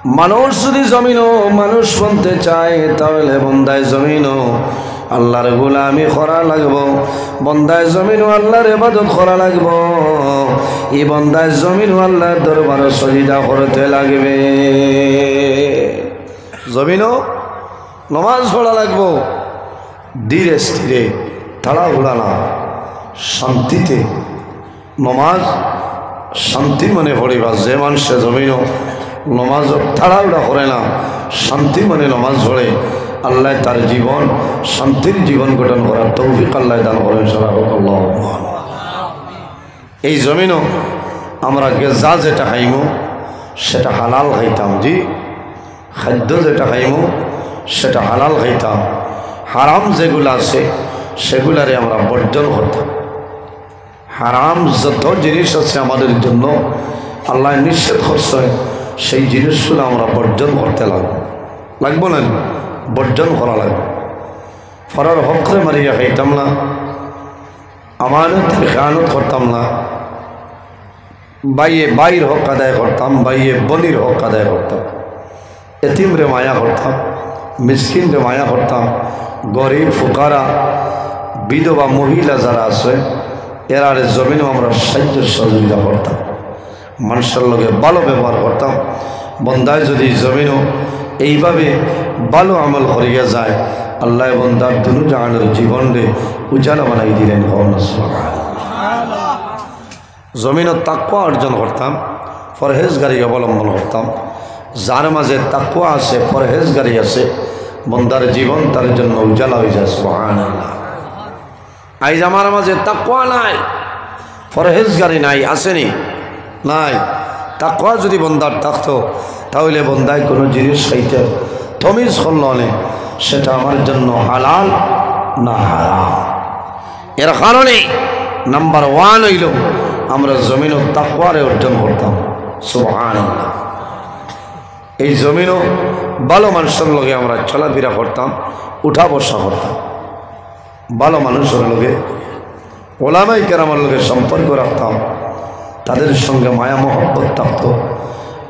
মানুষ যদি জমিনও মানুষ বনতে চায় তাহলে বন্দায় জমিনও আল্লাহর গোলামি করা লাগবো, বন্দায় জমিনও আল্লাহর ইবাদত করা লাগবো, এই বন্দায় জমিনও আল্লাহর দরবারে সজদা করতে লাগবে। জমিনও নমাজ পড়া লাগবো, ধীরে স্থিরে, তাড়াহুড়া না, শান্তিতে নমাজ শান্তি মনে পড়িবা। যে মানুষে জমিনও নমাজ তাড়াহুড়া করে না, শান্তি মনে নমাজ পড়ে, আল্লাহ তার জীবন শান্তির জীবন গঠন করার তৌফিক আল্লাহ দান করেন। এই জমিনও আমরা গেজা যেটা খাইমু সেটা হালাল খাইতাম, জি খাদ্য যেটা খাইমু সেটা হালাল খাইতাম, হারাম যেগুলো আছে সেগুলারে আমরা বর্জন করতাম। হারাম যত জিনিস আছে আমাদের জন্য আল্লাহ নিষেধ করছে সেই জিনিসগুলো আমরা বর্জন করতে লাগবো না, বর্জন করা লাগবে। ফরার হকরে মারিয়া খাইতাম না, আমানতের খেয়ানত করতাম না, বাইর হক আদায় করতাম, বনির হক আদায় করতাম, এতিমরে মায়া করতাম, মিসকিনরে মায়া করতাম, গরিব ফুকারা বিধবা মহিলা যারা আছে এরার জমিনও আমরা সাহায্য সহযোগিতা করতাম, মানুষের লগে ভালো ব্যবহার করতাম। বন্দায় যদি জমিনও এইভাবে ভালো আমল করিয়া যায় আল্লাহ বন্দার দুনু জাহানের জীবনে উজালা বানাই দিলেন। জমিনত তাকওয়া অর্জন করতাম, পরহেজগারি অবলম্বন করতাম। যার মাঝে তাকওয়া আছে, পরহেজগারি আছে, বন্দার জীবন তার জন্য উজালা হয়ে যায়। সুবহানাল্লাহ। আইজ আমার মাঝে তাকওয়া নাই, পরহেজগারি নাই, আসেনি নাই। তাকওয়া যদি বন্দার থাকতো তাহলে বন্দায় কোনো জিনিস খাইতে তমিজ করল না, সেটা আমার জন্য হালাল না হারাম। এর কারণে নাম্বার 1 হইল আমরা জমিনও তাকওয়ারে অর্জন করতাম। সুবহানাল্লাহ। এই জমিনও ভালো মানুষের লগে আমরা চলাফেরা করতাম, উঠা বসা করতাম, ভালো মানুষের লগে ওলামাই কেরামের লগে সম্পর্ক রাখতাম, তাদের সঙ্গে মায়া মহব্বত থাকতো।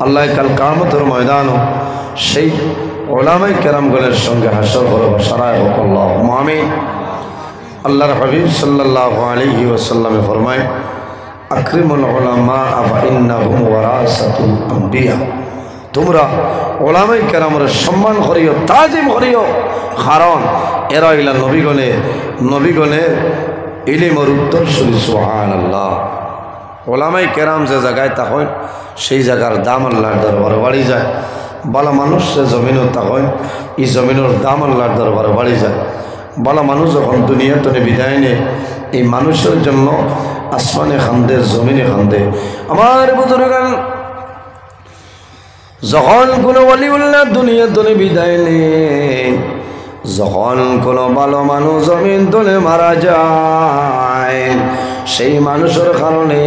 আল্লাহ কাল কিয়ামতের ময়দানও সেই ওলামাই কেরামগুলোর সঙ্গে হাসর করব। সারায় হোক আল্লাহুম্মা আমিন। আল্লাহর হাবিব সাল্লাল্লাহু আলাইহি ওয়াসাল্লামে ফরমায়, আকরিমুল উলামা ফাইন্নাহুম ওয়ারাসাতুল আম্বিয়া। তোমরা ওলামাই কেরামের সম্মান করিও, তাজিম করিও, কারণ এরা হইলা নবীগণের ইলমের উত্তরসূরি। সুবহানাল্লাহ। ওলামাই কেরাম যে জায়গায় তখন সেই জায়গার দাম আল্লাহর দরবারে বাড়ি যায়। বালা মানুষ যে জমিনও তখন এই জমিনের দাম আল্লাহর দরবারে বাড়ি যায়। বালা মানুষ যখন দুনিয়াতে বিদায় নেয় এই মানুষের জন্য আসমানে খান্দে, জমিনে খান্দে। আমার বুজুর্গান যখন কোনো ওলিউল্লাহ দুনিয়াতে বিদায় নেয়, যখন কোনো ভালো মানুষ জমিন তলে মারা যায়, সেই মানুষের কারণে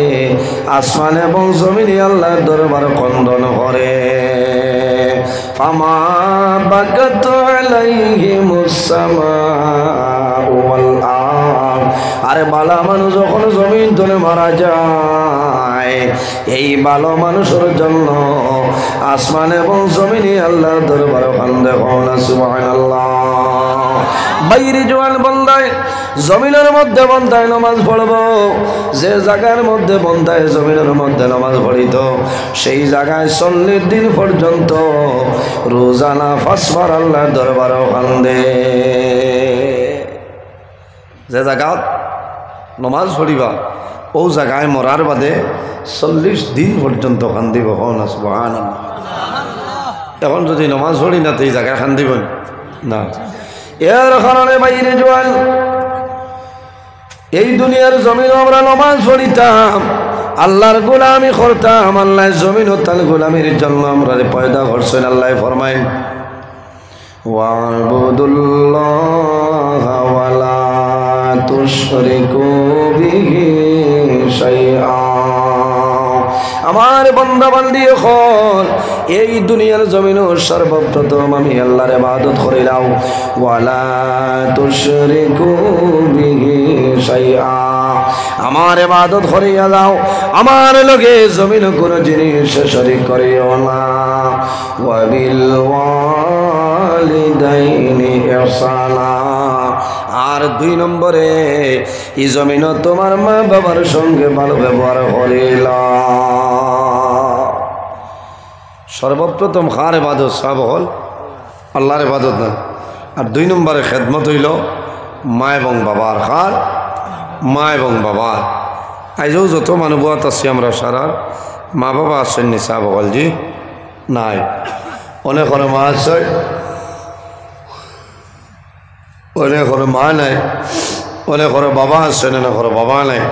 আসমান এবং জমিনে আল্লাহর দরবারে খণ্ডন করে। ফামা বাকাত আলাইহিমুস সামাউ ওয়াল আরদ। আরে ভালো মানুষ যখন জমিন তলে মারা যায়, এই ভালো মানুষের জন্য আসমান এবং জমিনে আল্লাহর দরবারে খণ্ডে হয়। সুবহানাল্লাহ। বাইরে জোয়ান বন্দায় জমিনের মধ্যে বন্দায় নামাজ পড়ব, যে জায়গার মধ্যে বন্দায় জমিনের মধ্যে নামাজ পড়িত সেই জায়গায় 40 দিন পর্যন্ত রোজানা 5 বার আল্লাহর দরবারে কান্দে। যে জায়গাত নামাজ পড়িবা ও জায়গায় মরার বাদে 40 দিন পর্যন্ত কান্দিব। সুবহানাল্লাহ। এখন যদি নামাজ পড়ি না তো এই জায়গায় কান্দিব না। এর কারণে বাইরে জোয়ান এই দুনিয়ার জমিন আমরা নামাজ পড়িতাম, আল্লাহর গোলামি করতাম। আল্লাহ জমিন ও তার গোলামির জন্য আমরা পয়দা করছেন। আল্লাহ ফরমায়, ওয়া'বুদুল্লাহা ওয়া লা তুশরিকু বিহি শাইআ আমার বান্দা বান্দি হল এই দুনিয়ার জমিন সর্বপ্রথম আমি আল্লাহর ইবাদত করিলাম ওয়ালা তুশরিকু বিহি শাইআ আমার ইবাদত করিয়া যাও আমার লগে জমিন কোন জিনিস শরীক করিও না ওয়া বিল ওয়ালিদাইনি ইহসানা আর 2 নম্বরে এই জমিন তোমার মা বাবার সঙ্গে ভালো ব্যবহার করিলা সর্বপ্রথম কার ইবাদত সব হল আল্লাহর ইবাদত না আর 2 নম্বরে খেদমত হইল মা এবং বাবার কার মা এবং বাবার আজও যত মানুষত আছি আমরা সারার মা বাবা আছেন নি সাহ বল জি নাই অনেক মা আছে অনেক মা নাই অনেক বাবা আছেন অনেক বাবা নাই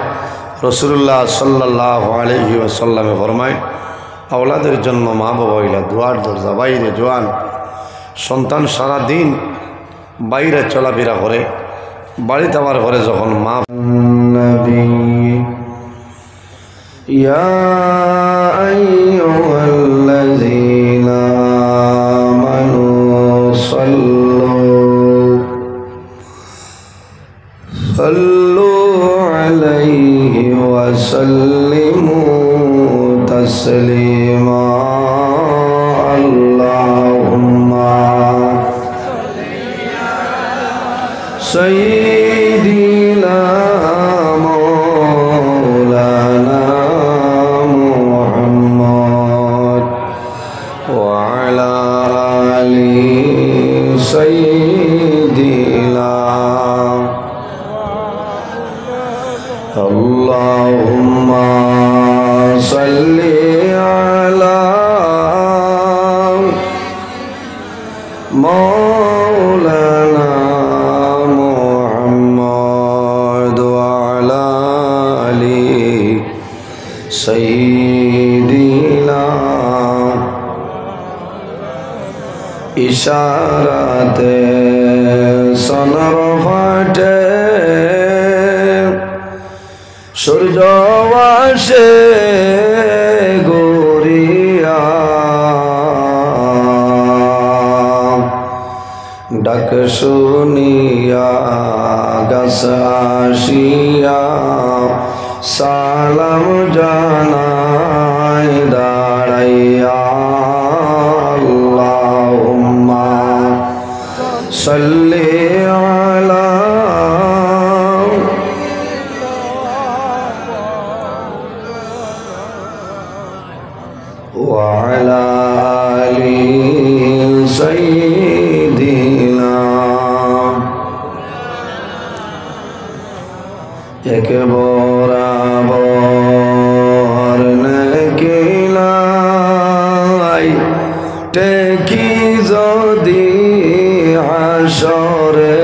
রাসূলুল্লাহ সাল্লাল্লাহু আলাইহি ওয়াসাল্লামে ফরমায় আওলাদের জন্য মা বাবা হইলা দুয়ার দরজা বাইরে জোয়ান সন্তান সারা দিন বাইরে চলাফেরা করে বাড়িতে আবার ঘরে যখন মা নবী ইয়া আইয়ুহাল্লাযীনা আমানু সাল্লু আলাইহি ওয়া সাল্লিমু তাসলিমা আল্লাহুম্মা সাইয়্যিদিনা মাওলানা মুহাম্মদ ওয়া আলা আলি সাইয়্যিদিনা আল্লাহুম্মা সাল্লি আলা মাওলানা মুহাম্মদ ওয়া আলা আলি সাইয়্যিদিনা ইশারাতে সোনার ফাটে সূর্য আসে গরিয়া ডাক শুনিয়া গাছ আসিয়া সালাম জানাই দাঁড়াইয়া আল্লাহুম্মা সাল্লি আলা وعلى آل سيدنا এক বরাবর নেকিলাই টেকি যদি হাসরে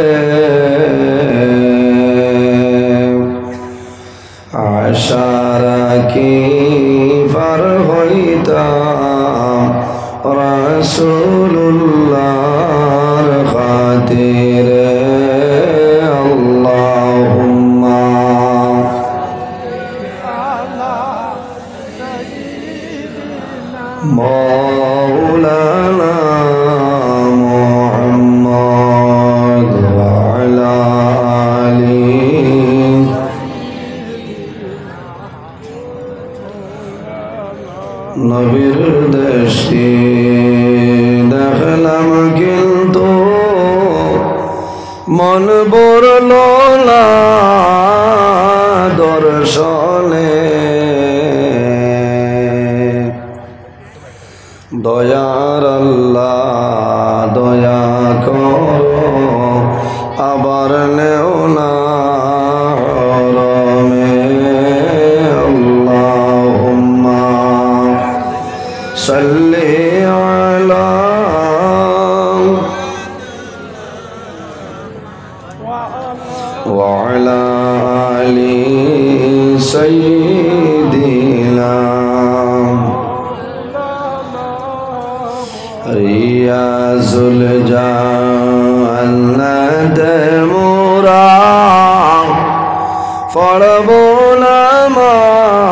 আশা রাখি পার হইতাম রাসূলুল্লাহর খাতিরে আল্লাহুম্মা মাওলানা মুহাম্মদ ওয়া আলা আলি নবীর দৃষ্টি দেখলাম কিন্তু মন বরল না দর্শনে দয়ার আল্লাহ দয়া করো আবার নেও না হরমে আল্লাহুম্মা সাল্লি আলা ওয়া আলা আলি সাইয়্যিদিনা রিয়াজুল জান্নাত মোরা পড়ব নামাজ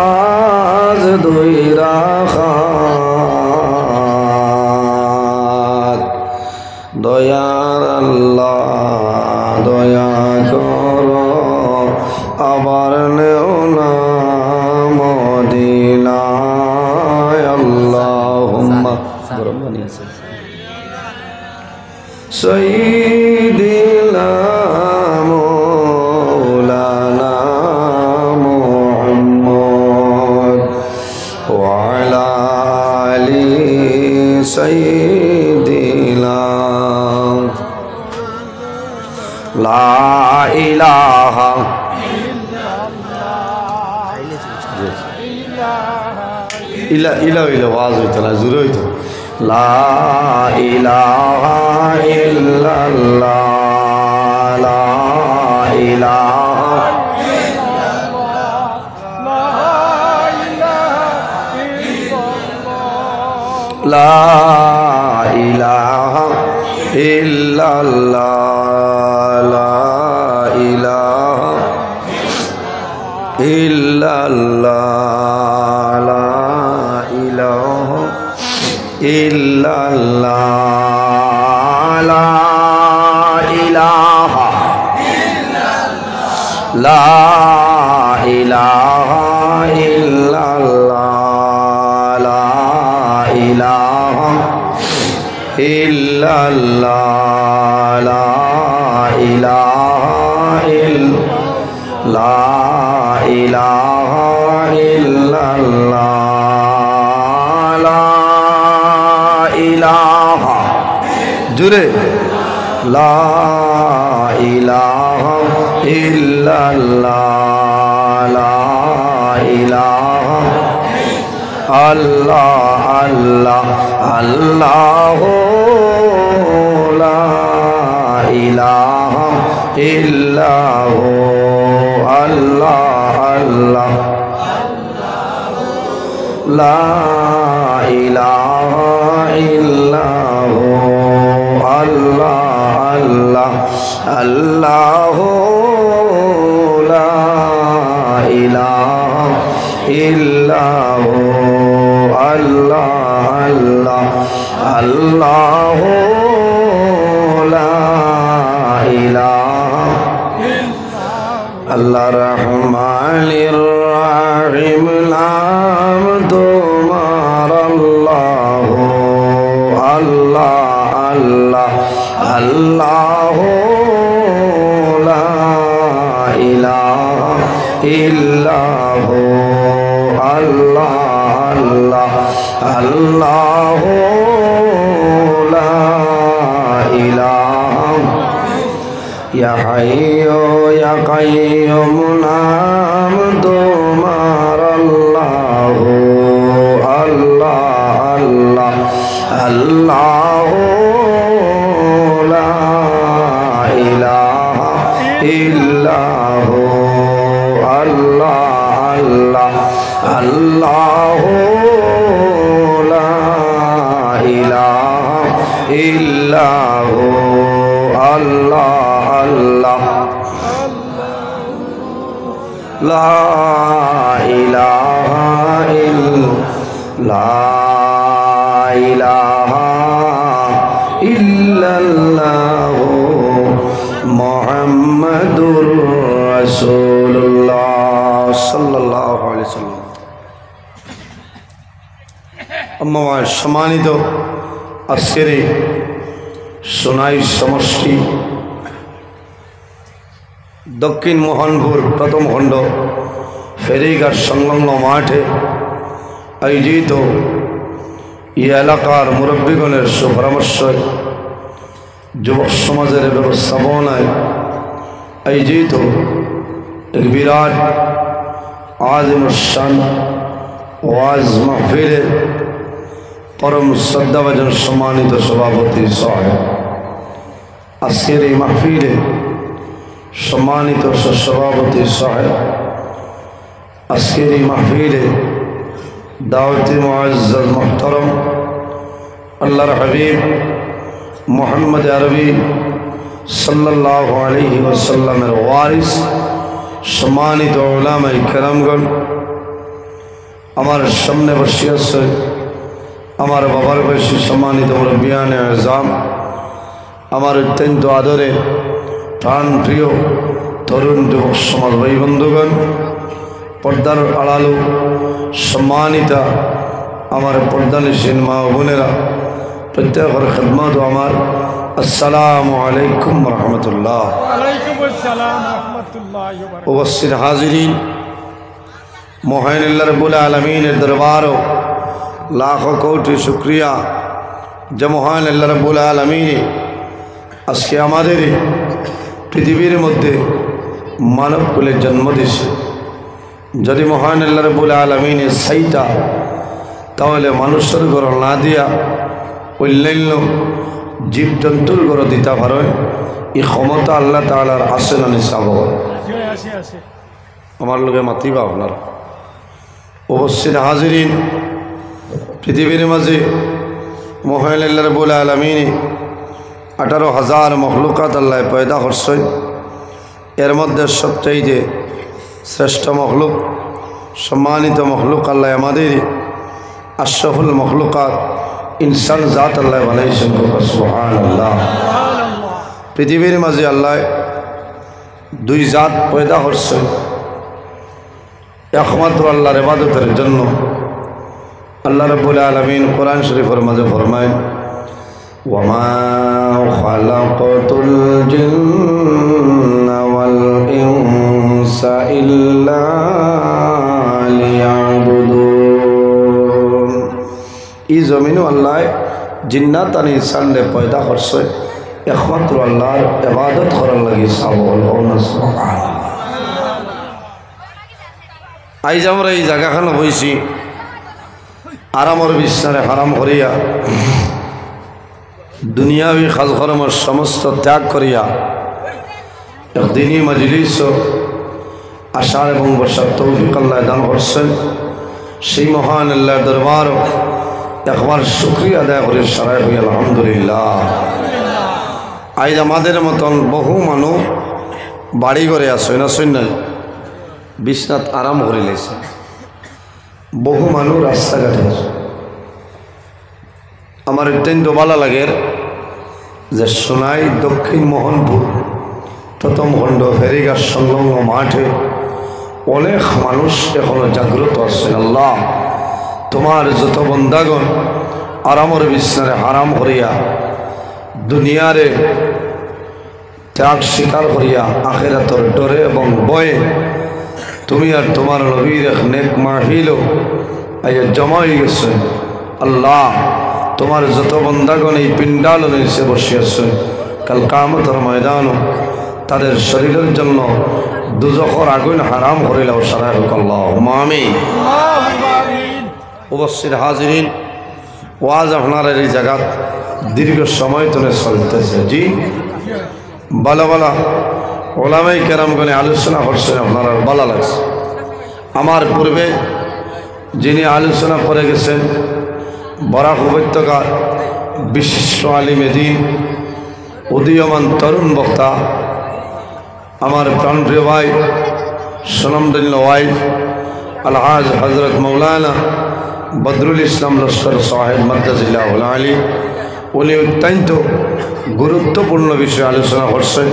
দুইরা খাত দয়ার আল্লাহ দয়া করো আবার নেও না মদিনায় আল্লাহুম্মা গরম পানি আছে সাইয়্যিদিনা মাওলানা মুহাম্মদ ওয়া আলা আলি সাইয়্যিদিনা লা ইলাহা ইলা ইলা ইলা আওয়াজ হইতো না জোরে হইতো লা ইলাহা ইল্লাল্লাহ লা ইলাহা লা ইলাহা ইল্লাল্লাহ লা ইলাহা ইল্লাল্লাহ লা ইলাহা ইল্লাল্লাহ লা ইলাহা লা ইলাহা ইল্লাল্লাহ লা ইলাহা ইল্লাল্লাহ লা ইলাহা ইল্লাল্লাহ লা ইলাহা জুরে লা ইলাহা ইল্লাল্লাহ লা ইলাহা আল্লাহ আল্লাহ আল্লাহ লা ইলাহা ইল্লাহু আল্লাহ আল্লাহ লা ইলাহা ইল্লাহু আল্লাহ আল্লাহ আল্লাহ লা ইলাহা ইল্লাহু আল্লাহ আল্লাহ আল্লাহ লা ইলাহা আল্লাহ রহমানির রহিম নাম তোমার আল্লাহ আল্লাহ আল্লাহ আল্লাহ লা ইলাহা ইল্লাহু আল্লাহ আল্লাহ আল্লাহ লা ইলাহা ইয়া হাইয়্যু ইয়া কাইয়্যুম নাম তোমার আল্লাহ আল্লাহ আল্লাহ আল্লাহ লা ইলাহা ইল্লাহু আল্লাহ আল্লাহ আল্লাহ লা ইলাহা ইল্লাহু আল্লাহ আল্লাহ লা ইলাহা ইল্লাল্লাহু মুহাম্মাদুর রাসূলুল্লাহ সাল্লাল্লাহু আলাইহি ওয়াসাল্লাম। আম্মা সম্মানিত আজকের সোনাই সমষ্টি দক্ষিণ মোহনপুর প্রথম খণ্ড ফেরিঘাট সংলগ্ন মাঠে আয়োজিত এই এলাকার মুরব্বীগণের সুপরামর্শ যুবক সমাজের ব্যবস্থাপনায় আয়োজিত এক বিরাট আজিমুশান ওয়াজ মাহফিলের পরম শ্রদ্ধাভাজন সম্মানিত সভাপতি সাহেব, আজকের এই মাহফিলে সম্মানিত সভাপতি সাহেব, আজকের এই মাহফিলে দাওয়াতি মুআজ্জাজ মুহতারাম আল্লাহর হাবিব মুহাম্মদ আরবি সাল্লাল্লাহু আলাইহি ওয়াসাল্লামের ওয়ারিস সম্মানিত উলামায়ে কেরামগণ, আমার সামনে বসে আছে আমার বাবার বয়সী সম্মানিত মুরব্বিয়ানে আযম, আমার অত্যন্ত আদরে প্রাণ প্রিয় তরুণ যুবক সমাজ ভাই বন্ধুগণ, পর্দার আড়ালো সম্মানিতা আমার পর্দানিসীন মা বোনেরা, প্রত্যেকের খিদমত আমার আসসালামু আলাইকুম রহমতুল্লাহ। উপস্থিত হাজিরিন, মহান আল্লাহ রাব্বুল আলামিনের দরবারও লাখো কোটি শুকরিয়া যে মহান আল্লাহ রাব্বুল আলামিন আজকে আমাদের পৃথিবীর মধ্যে মানবকুলে জন্ম দিয়েছে। যদি মহান আল্লাহ রাব্বুল আলামিনের সাইটা তাহলে মানুষের ঘর না দিয়া অন্যান্য জীবজন্তুর ঘর দিতে পারেন, এই ক্ষমতা আল্লাহ তাআলার আছে না নিসাব আমার লোকে মাতিবা আপনার। উপস্থিত হাজিরিন, পৃথিবীর মাঝে মহান আল্লাহ রাব্বুল আলামিন 18,000 মখলুকাত আল্লাহ পয়দা করছেন। এর মধ্যে সবচাইতে শ্রেষ্ঠ মখলুক, সম্মানিত মখলুক আল্লাহ আমাদের আশরাফুল মখলুকাত ইনসান জাত আল্লাহ বানাইছেন। সুবহানাল্লাহ। পৃথিবীর মাঝে আল্লাহ দুই জাত পয়দা করছেন, একমাত্র আল্লাহর ইবাদতের জন্য। আল্লাহ রাব্বুল আলামিন কোরআন শরীফের মাঝে ফরমায়, ওয়ামা খালাকাতুল জিন্না ওয়াল ইনসা ইল্লা লিয়াবুদুন। এই জমিনও আল্লাহ জিন্নাত আর ইনসানরে পয়দা করছে একমাত্র আল্লাহর ইবাদত করার লাগি। সুবহানাল্লাহ। আইজ আমরা এই জায়গাখানে বইছি আরামর বিছনারে হারাম করিয়া, দুনিয়াবি কাজকর্মের সমস্ত ত্যাগ করিয়া একদিনই মজলিস আসার এবং বসার তৌফিক আল্লাহ দান করছেন। সেই মহান আল্লাহর দরবার একবার শুকরিয়া আদায় করে সারাই হই আলহামদুলিল্লাহ। আজ আমাদের মতন বহু মানুষ বাড়ি ঘরে আসে না, শুনলেন বিছনাত আরাম করে লেছে, বহু মানুষ রাস্তাঘাটে আছে। আমার অত্যন্ত ভালো লাগে যে সোনাই দক্ষিণ মোহনপুর প্রথম খণ্ড ফেরিঘাট সংলগ্ন মাঠে অনেক মানুষ এখনো জাগ্রত আছেন। আল্লাহ তোমার যত বন্দাগণ আরামর বিছনারে হারাম করিয়া দুনিয়ারে ত্যাগ স্বীকার করিয়া আখিরাতের ডরে এবং ভয়ে তুমি আর তোমার নবীর এক নেক মাহফিল আজ জমা হয়ে গেছে। আল্লাহ তোমার যত বন্দাগণ এই পিণ্ডাল নিচে বসে আছে, কাল কিয়ামতের ময়দানও তাদের শরীরের জন্য দুজখের আগুন হারাম করিলাও সারা হোক। আল্লাহুম্মা আমিন। উপস্থিত হাজিরিন, ওয়াজ আপনার এই জায়গা দীর্ঘ সময় ধরে চলতেছে। জি বালা বালা ওলামাই কেরামগণে আলোচনা করছেন, আপনারা ভালো লাগছে। আমার পূর্বে যিনি আলোচনা করে গেছেন বরাক উপত্যকার বিশিষ্ট আলিমে দ্বীন, উদীয়মান তরুণ বক্তা, আমার প্রাণপ্রিয় ভাই সুনামধন্য ওয়াইফ আলহাজ হজরত মৌলানা বদরুল ইসলাম লস্কর সাহেব মাদ্দাজিল্লাহুল আলী, উনি অত্যন্ত গুরুত্বপূর্ণ বিষয়ে আলোচনা করছেন।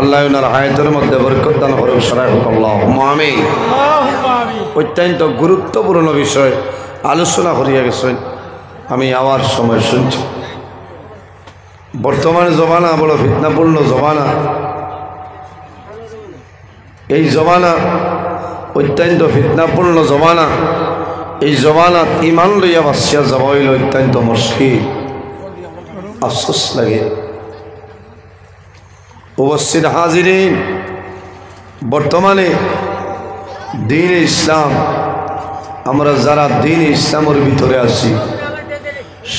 আল্লাহ ওনার হায়াতের মধ্যে বরকত দান করুক সারা হোক। আল্লাহুম্মা আমিন। অত্যন্ত গুরুত্বপূর্ণ বিষয় আলোচনা করিয়া গেছেন, আমি আবার সময় শুনছি। বর্তমান জমানা বড় ফিতনাপূর্ণ জমানা। এই জমানা অত্যন্ত ফিতনাপূর্ণ জমানা। এই জমানাত ইমান লইয়া বাঁচিয়া যাব হইল অত্যন্ত মুশকিল, আফসোস লাগে। উপস্থিত হাজিরিন, বর্তমানে দ্বীন ইসলাম, আমরা যারা দ্বীন ইসলামের ভিতরে আছি,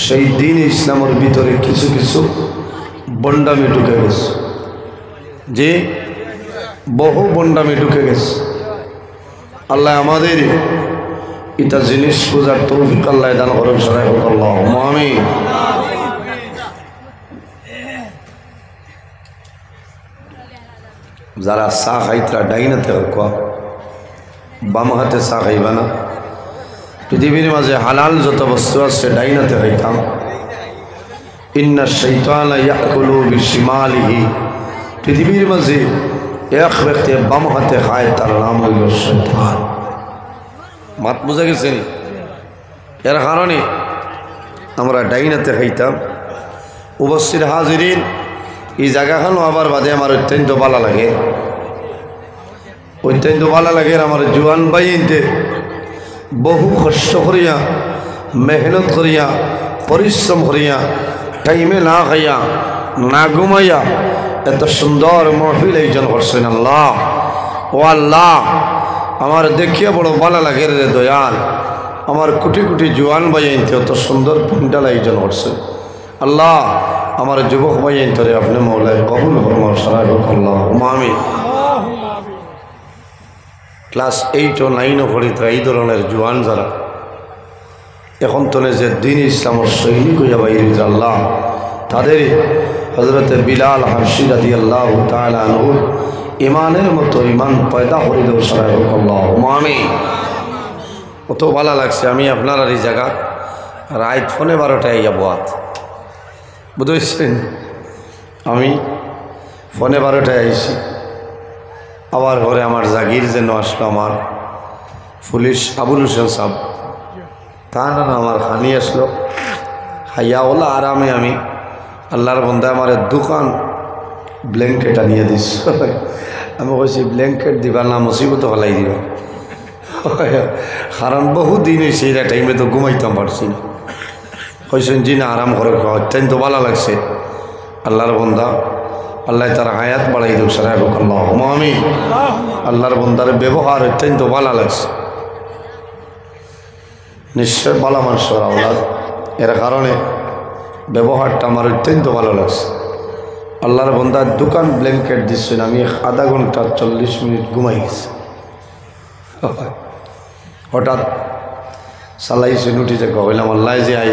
সেই দ্বীন ইসলামের ভিতরে কিছু কিছু বন্ডামি ঢুকে গেছে। যে বহু বন্ডামি ঢুকে গেছে। আল্লাহ আমাদের এটা জিনিস বোঝার তৌফিক আল্লাহ দান করুন সারা হোক। আল্লাহুম্মা আমিন। যারা চা খাইতরা ডাইনাতে হোক, বাম হাতে চা খাইবা না, পৃথিবীর মাঝে হালাল যত বস্তু আছে ডাইনাতে খাইতাম। ইন্না শাইতানা ইয়াকুলু বিশিমালিহি, পৃথিবীর মাঝে এক ব্যক্তি বাম হাতে খায়, তার নাম হইল শয়তান। মাত বুঝা গেছেন? এর কারণে আমরা ডাইনাতে খাইতাম। উপস্থিত হাজিরিন, এই জায়গাখানো আবার বাদে আমার অত্যন্ত ভালো লাগে, অত্যন্ত ভালো লাগে। আমার জোয়ান বাইনতে বহু কষ্ট করিয়া, মেহনত করিয়া, পরিশ্রম করিয়া, টাইমে না খাইয়া না ঘুমাইয়া এত সুন্দর মহফিল আয়োজন করছেন। আল্লাহ, ও আল্লাহ, আমার দেখিয়া বড় ভালো লাগে রে দয়াল। আমার কোটি কোটি জোয়ান বাইনতে অত সুন্দর প্যান্ডেল আয়োজন করছেন। আল্লাহ, আমার যুবক বাইনতে আপনি মৌলায় কবুল ফরমাও, সারা আল্লাহ আমিন। ক্লাস 8 ও 9 পড়িত এই ধরনের জোয়ান যারা এখন তনে যে দিন ইসলামের সৈনিক হইয়া বাইরে, আল্লাহ তাদেরই হজরতে বিলাল হাবশী রাদিয়াল্লাহু তাআলা আনহু ইমানের মতো ইমান পয়দা করে দেব, সারা আল্লাহ আমিন। কত ভালো লাগছে। আমি আপনার এই জায়গা রাত 12টায় যাব, বুঝেছেন? আমি 12টায় আইছি। আবার ঘরে আমার জাগির যেন আসলো, আমার পুলিশ আবুল হোসেন সাহেব, তা না আমার খানি আসলো। হাইয়া ওলা আরামে আমি আল্লাহর বন্ধা আমার দোকান ব্ল্যাঙ্কেট আনিয়ে দিস। আমি কইছি ব্ল্যাঙ্কেট দিবা না, মুসিবত হলাই দিবা, কারণ বহুদিন হয়েছে এই টাইমে তো ঘুমাইতাম পারছি না। কইছেন জি না, আরাম করে, অত্যন্ত ভালো লাগছে। আল্লাহর বন্ধা, আল্লাহ তার হায়াত বাড়াই দেব, সারা আল্লাহ আমিন। আল্লাহর বন্দার ব্যবহার অত্যন্ত ভালো লাগছে। নিশ্চয় ভালো মানুষের আওলাদ, এর কারণে ব্যবহারটা আমার অত্যন্ত ভালো লাগছে। আল্লাহর বন্দার দোকান ব্ল্যাঙ্কেট দিচ্ছেন, আমি আধা ঘন্টা 40 মিনিট ঘুমাই গেছি। হঠাৎ চালাইছেন, উঠিছে, কইলাম আল্লাহ যে আই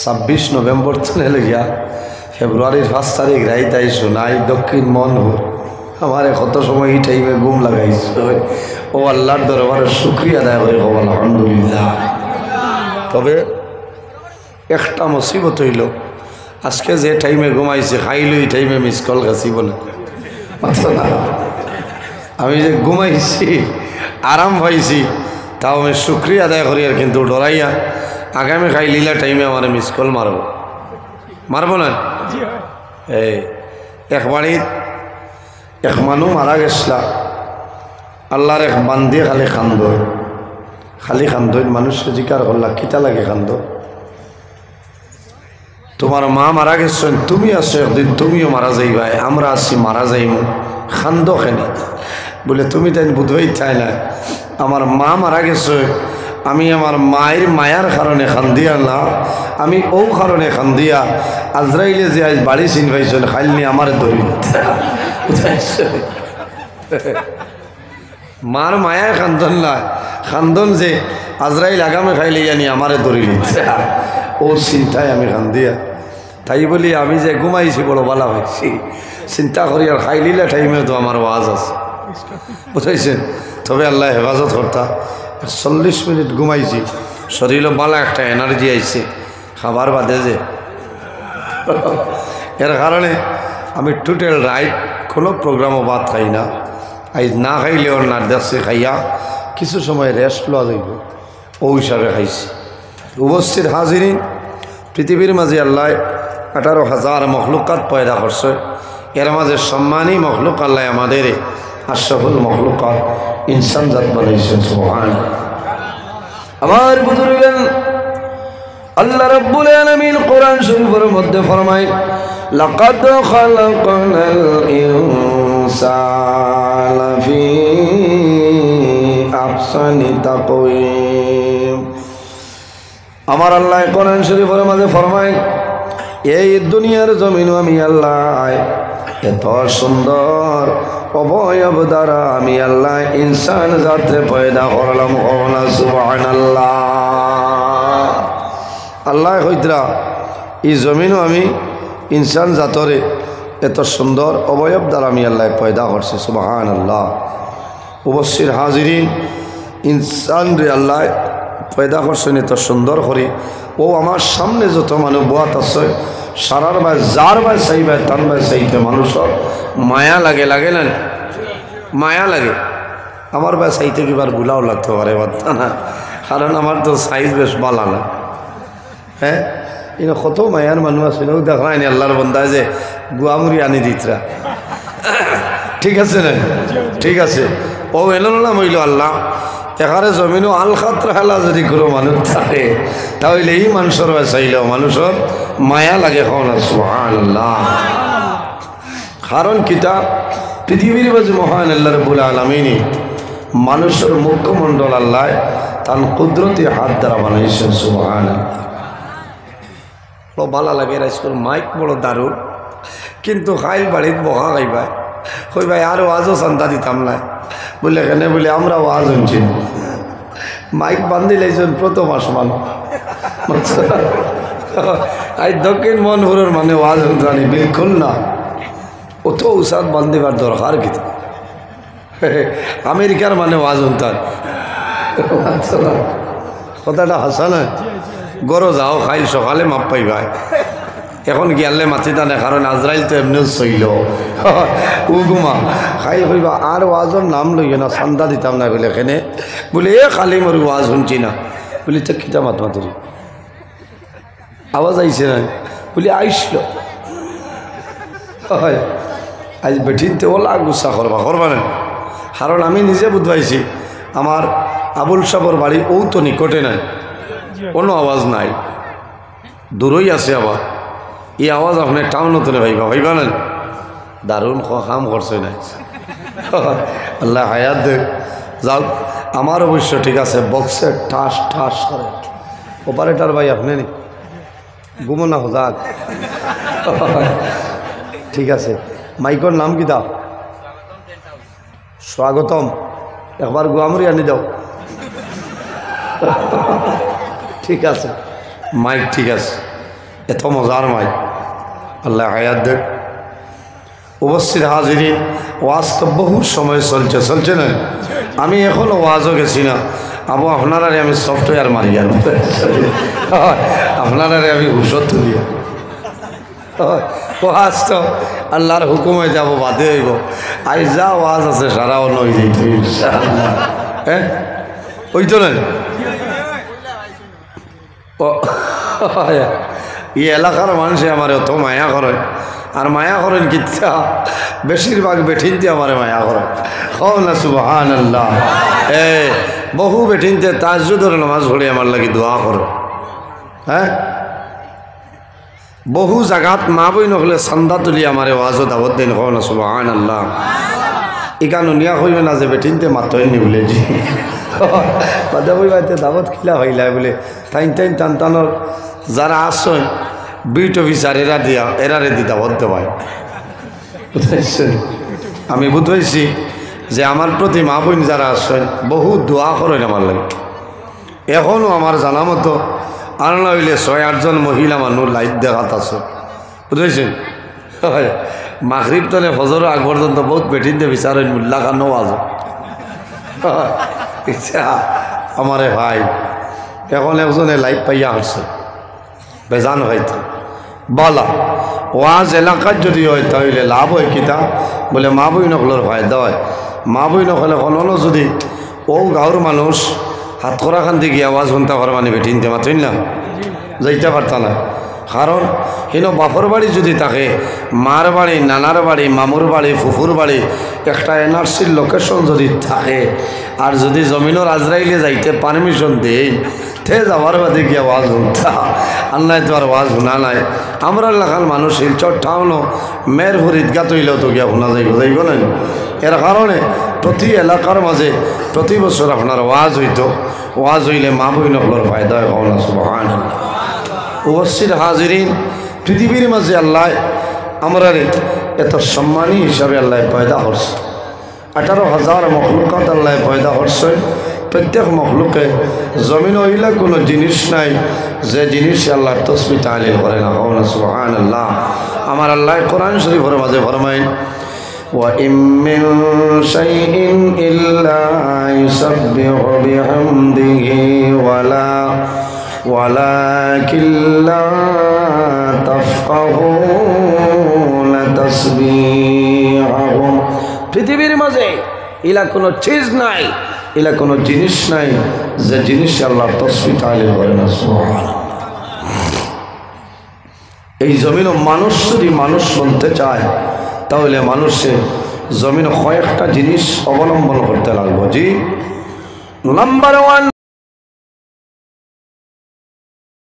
26 নভেম্বর চলে গিয়া ফেব্রুয়ারির 5 তারিখ রাইত আইসো নাই দক্ষিণ মনপুর, আমার কত সময় এই টাইমে ঘুম লাগাইছে। ও আল্লাহর দরবারে শুকরিয়া আদায় করে কব আলহামদুলিল্লাহ। তবে একটা মুসিবত হইল, আজকে যে টাইমে ঘুমাইছে খাইলো এই টাইমে মিস কল খাচ্ছি বলে, আমি যে ঘুমাইছি আরাম পাইছি, তাও আমি শুকরিয়া আদায় করি। আর কিন্তু ডরাইয়া আগামী খাই লীলা টাইমে আমার মিস কল মারব না। এই এক বাড়ির এক মানুষ মারা গেছলা, আল্লাহর এক বান্ধে খালি খান্দ মানুষকে জিকার করলা, কিতা লাগে খান্দ? তোমার মা মারা গেছেন, তুমি আছো, একদিন তুমিও মারা যাইবা, আমরা আছি মারা যাইমু, খান্দ খেনে বলে তুমি তাই বুধই চাই না। আমার মা মারা গেছে, আমি আমার মায়ের মায়ার কারণে খান্দিয়া না, আমি ও কারণে খান্দিয়া আজরাইলে যে আজ বাড়ি চিন পাইছেন খাইলনি আমার ধরি। মার মায়ার খান্দন না, খান্দন যে আজরাইল আগামে খাইলে জানি আমারে ধরি, ও চিন্তায় আমি খান্দিয়া। তাই বলি আমি যে ঘুমাইছি বড় ভালো হয়েছি, চিন্তা করি আর খাইলিলে টাইমে তো আমার ওয়াজ আছে, বুঝাইছেন? তবে আল্লাহ হেফাজত করতা। 40 মিনিট ঘুমাইছি, শরীরও ভালো একটা এনার্জি আইছে, খাবার বাদে যে এর কারণে আমি টোটাল রাইট কোনো প্রোগ্রামও বাদ খাই না। আজ না খাইলেও না দেখছে খাইয়া কিছু সময় রেস্ট লওয়া যাইব, ও হিসাবে খাইছি। উপস্থিত হাজিরিন, পৃথিবীর মাঝে আল্লাহ 18,000 মখলুকাত পয়দা করছে। এর মাঝে সম্মানী মখলুক আল্লাহ আমাদের আশরাফুল মখলুকাত ইনসান জাত বানাইছেন। সুবহানাল্লাহ। আমার বুজুর্গান, আল্লাহ রাব্বুল আলামিন কোরআন শরীফের মধ্যে ফরমায়, লাকাদ খালাকনাল ইনসানা ফি আহসানি তাকওয়িম। আমার আল্লাহ কোরআন শরীফের মধ্যে ফরমায়, এই দুনিয়ার জমিন আমি আল্লাহ এত সুন্দর অবয়ব দ্বারা আমি আল্লাহ ইনসান জাতে পয়দা করলাম। সুবহানাল্লাহ। আল্লাহ হইতরা এই জমিনও আমি ইনসান জাতরে এত সুন্দর অবয়ব দ্বারা আমি আল্লাহ পয়দা করছি। সুবহানাল্লাহ। উপস্থিত হাজিরিন, ইনসান রে আল্লাহ পয়দা করছেন এত সুন্দর করে ও আমার সামনে যত মানুষ বোয়াত আছে সারার বাই যার বাই চাই বাই তার বাই চাইতে মানুষের মায়া লাগে লাগে না মায়া লাগে আমার বাই চাইতে কিবার গুলাও লাগতে পারে বার্তা না কারণ আমার তো সাইজ বেশ বালা না হ্যাঁ এনে কত মায়ার মানুষ আছে ও দেখা হয়নি আল্লাহর বন্দায় যে গুয়ামুড়ি আনি দিতরা ঠিক আছে না ঠিক আছে ও এলো না মইল আল্লাহ এখানে জমিনও আল খাত্র হেলা যদি কোনো মানুষ থাকে তাহলে এই মানুষের চাইলেও মানুষের মায়া লাগে সুবহানাল্লাহ কারণ কিতা পৃথিবীর মাঝে মহান আল্লাহ রাব্বুল আলামিন মানুষের মুখমণ্ডল আল্লাহ তার কুদরতি হাত দ্বারা বানাইছেন সুবহানাল্লাহ বড় ভালো লাগে রাইসপুর মাইক বড় দারুণ কিন্তু খাইল বাড়িত বহা খাইবাই কই ভাই আরও আজও চান্দা দিতাম না বলে এখানে বলে আমরা ওয়াজ শুনছি মাইক বান্ধি লাইছেন প্রথম আসমান আই দক্ষিণ মনপুরের মানে ওয়াজ শুনতানি বিলকুল না অত উসাদ বান্ধিবার দরকার কি আমেরিকার মানে ওয়াজ শুনতান কথাটা হাসা না গরো যাও খাইল সকালে মাপ পাইবাই এখন গিয়ালে মাতি টানে কারণ আজরাইল তো এমনিও চইল উগুমা খাই হইবা আর ওয়াজর নাম লইয়ে না চান্দা দিতাম না বলে এখানে বলে এ খালি মরি ওয়াজ শুনছি না বলি তো কিতা মাত মাতুরি আওয়াজ আইছে না বলি আইসল হয় আজ বেঠিনতে ওলা গুসা করবা না কারণ আমি নিজে বুঝবাইছি আমার আবুল সাবর বাড়ি ও তো নিকটে নাই কোনো আওয়াজ নাই দূরই আছে আবার এই আওয়াজ আপনার টাউনও তো ভাইবা না দারুণ কাম করছে না আল্লাহ হায়াত দেখ যাও আমার অবশ্য ঠিক আছে বক্সে ঠাস ঠাস করে অপারেটার ভাই আপনি নি ঘুমো না যাক ঠিক আছে মাইকর নাম কি দাও স্বাগতম একবার গুয়ামুরি আনি দাও ঠিক আছে মাইক ঠিক আছে এত মজার মাইক আল্লাহ হায়াত দেখ উপস্থিত হাজিরিন ওয়াজ তো বহু সময় চলছে না আমি এখনও ওয়াজও গেছি না আবু আপনারারে আমি সফটওয়্যার মারি আর আপনারারে আমি হুশত তুলি ওয়াজ তো আল্লাহর হুকুমে যাব বাদে হইব আই যা ওয়াজ আছে সারাও নই যাইত হ্যাঁ ওই তো নয় এই এলাকার মানুষে আমার অত মায়া করেন আর মায়া করেন কিতা বেশিরভাগ বেঠিনতে আমার মায়া করেন কও না সুবহানাল্লাহ বহু বেঠিনতে তাহাজ্জুদের নামাজ পড়ে আমার লাগি দোয়া করো হ্যাঁ বহু জায়গাত মা বই নহলে চান্দা তুলি আমার ওয়াজত দাবত দিন কও না সুবহানাল্লাহ ইকানো নিয়া হইবে না যে বেঠিনতে মাতই নি বলে জি বাদা বই বাইতে দাবত খিলা হইলা বলে টাইন টানটানোর যারা আসছেন বিট অফিসার এরারে দিতা বলতে পারে বুঝতেছেন আমি বুঝতেছি যে আমার প্রতি মা বোন যারা আসছেন বহু দোয়া করেন আমার লাগে এখনও আমার জানা মতো আর না হইলে ৬-৮ জন মহিলা মানুষ লাইট দেখাত আছে বুঝতেছেন মাগরিব তলে ফজর আগ পর্যন্ত বহুত বেঠিনতে বিচারেন মুল্লা খানো আজ আমারে ভাই এখন একজনে লাইট পাইয়া আসছে বেজান হয়তো বলা ওয়াজ এলাকার যদি হয় তাহলে লাভ হয় কিতা বলে মা বই নকলের ফায়দা হয় মা বই নকলে কোনো যদি ও গাঁর মানুষ হাত করা খান থেকে আওয়াজ শুনতে পারে মানে বেঠিনতে মাতই না যাইতে পারত না কারণ হেন বাপর বাড়ি যদি থাকে মার বাড়ি নানার বাড়ি মামুর বাড়ি ফুফুর বাড়ি একটা এনআরসির লোকেশন যদি থাকে আর যদি জমিনের আজরাইলে যাইতে পারমিশন দেই তে যাওয়ার বাদে গিয়ে আওয়াজ শুনতা আল্লাহ তো আর আওয়াজ শোনা নাই আমরা এলাকার মানুষ শিলচর টাউনও মেরপুর ঈদগাহ তৈলেও তো গিয়া শোনা যাইব না এর কারণে প্রতি এলাকার মাঝে প্রতি বছর আপনার ওয়াজ হইতো ওয়াজ হইলে মা বইনকলের ফায়দা হয় কওনা সুবহানাল্লাহ উপস্থিত হাজিরিন পৃথিবীর মাঝে আল্লাহ আমরা এত সম্মানী হিসাবে আল্লাহ পয়দা করছে 18,000 মখলুকাত আল্লাহ পয়দা করছে প্রত্যেক মখলুকে জমিন হইলে কোনো জিনিস নাই যে জিনিস আল্লাহ তসবি তাহলিল করে না কওনা সুবহানাল্লাহ আমার আল্লাহ কোরআন শরীফের মাঝে ফরমাইন وإن من شيء إلا يسبح بحمده ولكن لا تفقهون تسبيحهم পৃথিবীর মাঝে ইলা কোনো চিজ নাই, ইলা কোনো জিনিস নাই যে জিনিস আল্লাহ তাসবিহ তাহলিল করে না। সুবহানাল্লাহ। এই জমিন মানুষ যদি মানুষ বলতে চায় তাহলে মানুষে জমিন কয়েকটা জিনিস অবলম্বন করতে লাগবে। জি, নাম্বার 1